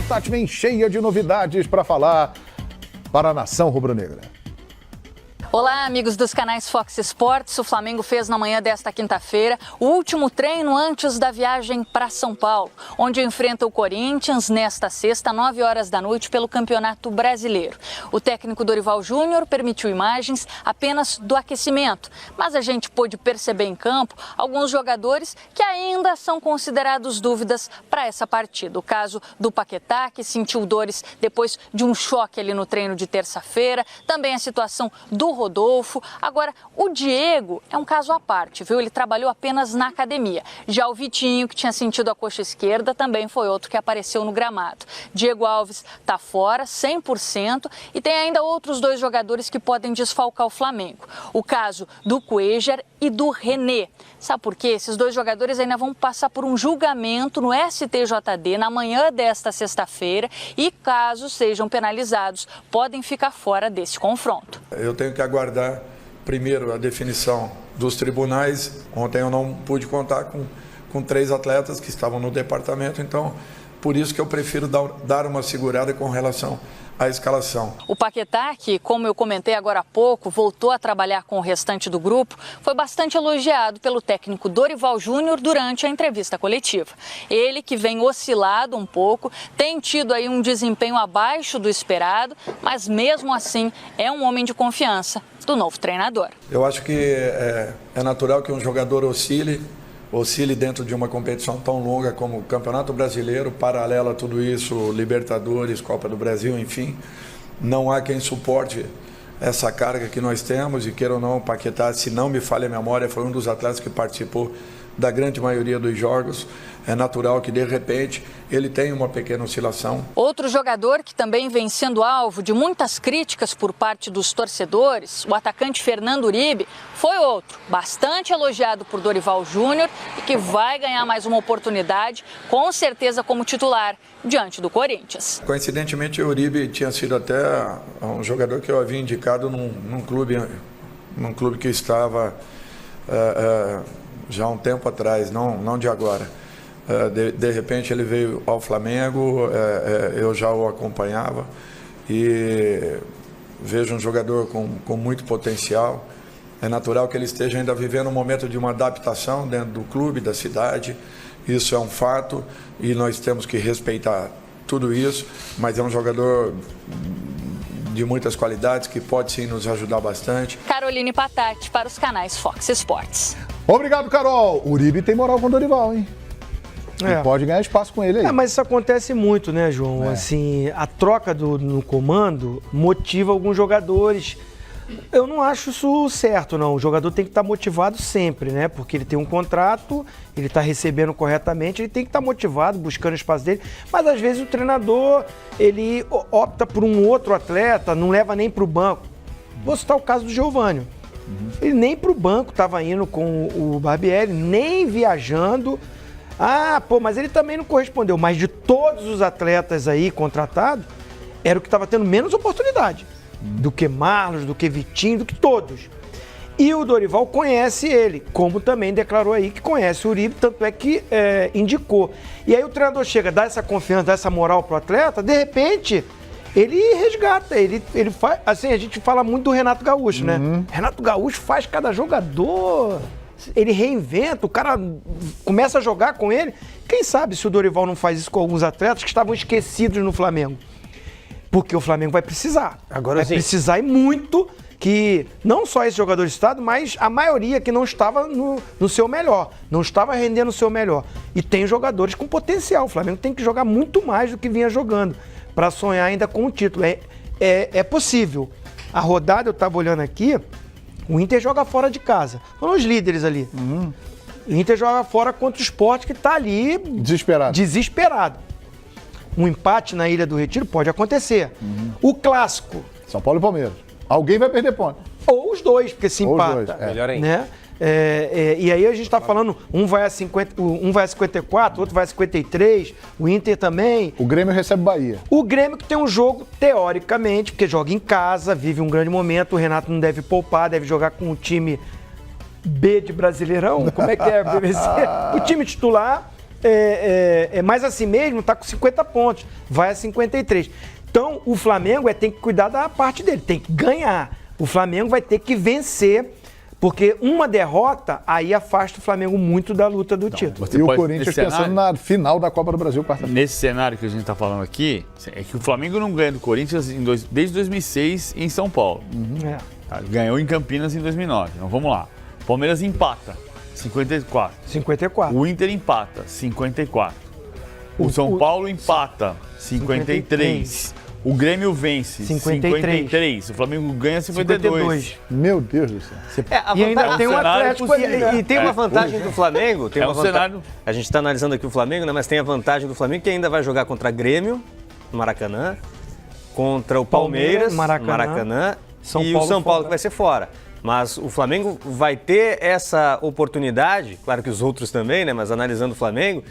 Tati vem cheia de novidades para falar para a nação rubro-negra. Olá, amigos dos canais Fox Sports. O Flamengo fez na manhã desta quinta-feira o último treino antes da viagem para São Paulo, onde enfrenta o Corinthians nesta sexta, 9 horas da noite, pelo Campeonato Brasileiro. O técnico Dorival Júnior permitiu imagens apenas do aquecimento, mas a gente pôde perceber em campo alguns jogadores que ainda são considerados dúvidas para essa partida. O caso do Paquetá, que sentiu dores depois de um choque ali no treino de terça-feira, também a situação do Rodolfo. Agora, o Diego é um caso à parte, viu? Ele trabalhou apenas na academia. Já o Vitinho, que tinha sentido a coxa esquerda, também foi outro que apareceu no gramado. Diego Alves está fora, 100%, e tem ainda outros 2 jogadores que podem desfalcar o Flamengo. O caso do Cuéllar e do René. Sabe por quê? Esses 2 jogadores ainda vão passar por um julgamento no STJD na manhã desta sexta-feira e, caso sejam penalizados, podem ficar fora desse confronto. Eu tenho que aguardar primeiro a definição dos tribunais. Ontem eu não pude contar com 3 atletas que estavam no departamento, então por isso que eu prefiro dar uma segurada com relação à escalação. O Paquetá, que, como eu comentei agora há pouco, voltou a trabalhar com o restante do grupo, foi bastante elogiado pelo técnico Dorival Júnior durante a entrevista coletiva. Ele, que vem oscilado um pouco, tem tido aí um desempenho abaixo do esperado, mas mesmo assim é um homem de confiança do novo treinador. Eu acho que é natural que um jogador oscile dentro de uma competição tão longa como o Campeonato Brasileiro, paralelo a tudo isso, Libertadores, Copa do Brasil, enfim. Não há quem suporte essa carga que nós temos, e queira ou não, o Paquetá, se não me falha a memória, foi um dos atletas que participou da grande maioria dos jogos. É natural que, de repente, ele tenha uma pequena oscilação. Outro jogador que também vem sendo alvo de muitas críticas por parte dos torcedores, o atacante Fernando Uribe, foi outro, bastante elogiado por Dorival Júnior e que vai ganhar mais uma oportunidade, com certeza como titular, diante do Corinthians. Coincidentemente, o Uribe tinha sido até um jogador que eu havia indicado num clube que estava já há um tempo atrás, não de agora. De repente ele veio ao Flamengo, eu já o acompanhava e vejo um jogador com muito potencial. É natural que ele esteja ainda vivendo um momento de uma adaptação dentro do clube, da cidade. Isso é um fato e nós temos que respeitar tudo isso, mas é um jogador de muitas qualidades que pode sim nos ajudar bastante. Caroline Patati para os canais Fox Sports. Obrigado, Carol. O Uribe tem moral com o Dorival, hein? Pode ganhar espaço com ele aí. Mas isso acontece muito, né, João? Assim, a troca no comando motiva alguns jogadores. Eu não acho isso certo, não. O jogador tem que estar motivado sempre, né? Porque ele tem um contrato, ele está recebendo corretamente, ele tem que estar motivado, buscando o espaço dele. Mas às vezes o treinador, ele opta por um outro atleta, não leva nem para o banco. Vou citar o caso do Giovânio. Ele nem para o banco estava indo com o Barbieri, nem viajando. Mas ele também não correspondeu. Mas de todos os atletas aí contratados, era o que estava tendo menos oportunidade. Do que Marlos, do que Vitinho, do que todos. E o Dorival conhece ele, como também declarou aí que conhece o Uribe, tanto é que indicou. E aí o treinador chega, dá essa confiança, dá essa moral pro atleta, de repente, ele resgata, ele faz, assim, a gente fala muito do Renato Gaúcho, né? Renato Gaúcho faz cada jogador, ele reinventa, o cara começa a jogar com ele. Quem sabe se o Dorival não faz isso com alguns atletas que estavam esquecidos no Flamengo? Porque o Flamengo vai precisar. Agora vai precisar e muito, que não só esse jogador de estado, mas a maioria que não estava no seu melhor, não estava rendendo o seu melhor. E tem jogadores com potencial. O Flamengo tem que jogar muito mais do que vinha jogando para sonhar ainda com o título. É possível. A rodada, eu estava olhando aqui, o Inter joga fora de casa. Foram os líderes ali. O Inter joga fora contra o Sport, que está ali desesperado. Um empate na Ilha do Retiro pode acontecer. O clássico. São Paulo e Palmeiras. Alguém vai perder ponto. Ou os dois, porque se empata. Melhor ainda. Né? E aí a gente está falando, um vai a 54, outro vai a 53, o Inter também. O Grêmio recebe Bahia. O Grêmio que tem um jogo, teoricamente, porque joga em casa, vive um grande momento, o Renato não deve poupar, deve jogar com o time B de Brasileirão, como é que é, BBC? O time titular. é mais assim mesmo, tá com 50 pontos, vai a 53. Então, o Flamengo tem que cuidar da parte dele, tem que ganhar. O Flamengo vai ter que vencer, porque uma derrota aí afasta o Flamengo muito da luta do título. E o Corinthians pensando na final da Copa do Brasil quarta-feira. Nesse cenário que a gente está falando aqui, é que o Flamengo não ganha do Corinthians desde 2006 em São Paulo. Tá? Ganhou em Campinas em 2009. Então vamos lá. O Palmeiras empata, 54. 54. O Inter empata, 54. O São Paulo empata, 53. O Grêmio vence, 53. O Flamengo ganha 52. Meu Deus do céu. E ainda tem um Atlético ali, né? E tem uma vantagem do Flamengo. Tem uma cenário. A gente está analisando aqui o Flamengo, né? Mas tem a vantagem do Flamengo que ainda vai jogar contra Grêmio, no Maracanã, contra o Palmeiras, Maracanã e o São Paulo que vai ser fora. Mas o Flamengo vai ter essa oportunidade, claro que os outros também, né? Mas analisando o Flamengo,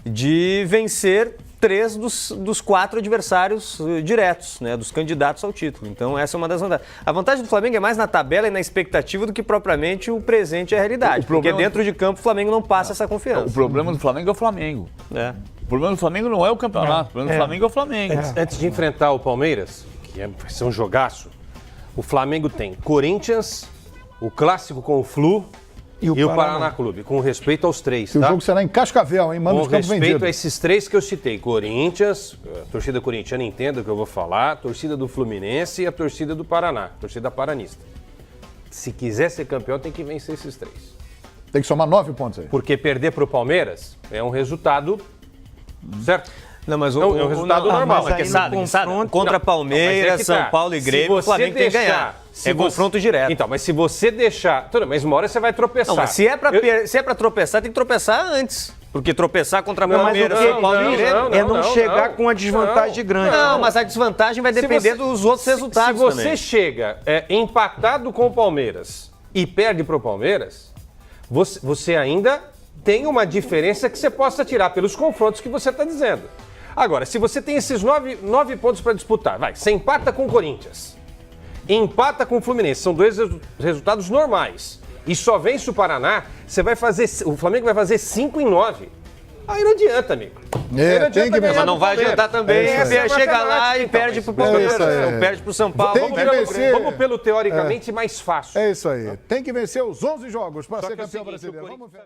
de vencer 3 dos 4 adversários diretos, né, dos candidatos ao título. Então essa é uma das vantagens. A vantagem do Flamengo é mais na tabela e na expectativa do que propriamente o presente e a realidade. Porque dentro de campo o Flamengo não passa essa confiança. O problema do Flamengo é o Flamengo. O problema do Flamengo não é o campeonato, o problema do Flamengo é o Flamengo. Antes de enfrentar o Palmeiras, que vai ser um jogaço, o Flamengo tem Corinthians, o clássico com o Flu e o Paraná Clube, com respeito aos 3, tá? O jogo será em Cascavel, hein? Manda os campos vendidos. Com respeito a esses 3 que eu citei, Corinthians, a torcida corintiana entenda o que eu vou falar, a torcida do Fluminense e a torcida do Paraná, a torcida paranista. Se quiser ser campeão, tem que vencer esses 3. Tem que somar 9 pontos aí. Porque perder para o Palmeiras é um resultado, certo? Não, mas é um resultado normal. Contra Palmeiras, São Paulo e Grêmio, o Flamengo tem que ganhar. É confronto direto. Então, mas se você deixar... Mas uma hora você vai tropeçar. Não, mas se é pra tropeçar, tem que tropeçar antes. Porque tropeçar contra Palmeiras, São Paulo e Grêmio... É não chegar com a desvantagem grande. Não, mas a desvantagem vai depender dos outros resultados também. Se você chega empatado com o Palmeiras e perde pro Palmeiras, você ainda tem uma diferença que você possa tirar pelos confrontos que você está dizendo. Agora, se você tem esses 9 pontos para disputar, você empata com o Corinthians, empata com o Fluminense, são 2 resultados normais, e só vence o Paraná, o Flamengo vai fazer 5 em 9. Aí não adianta, amigo. Mas não vai adiantar também. Chega lá e perde pro Palmeiras, perde pro São Paulo. Vamos pelo teoricamente mais fácil. É isso aí. Tem que vencer os 11 jogos para ser campeão brasileiro. Vamos ver.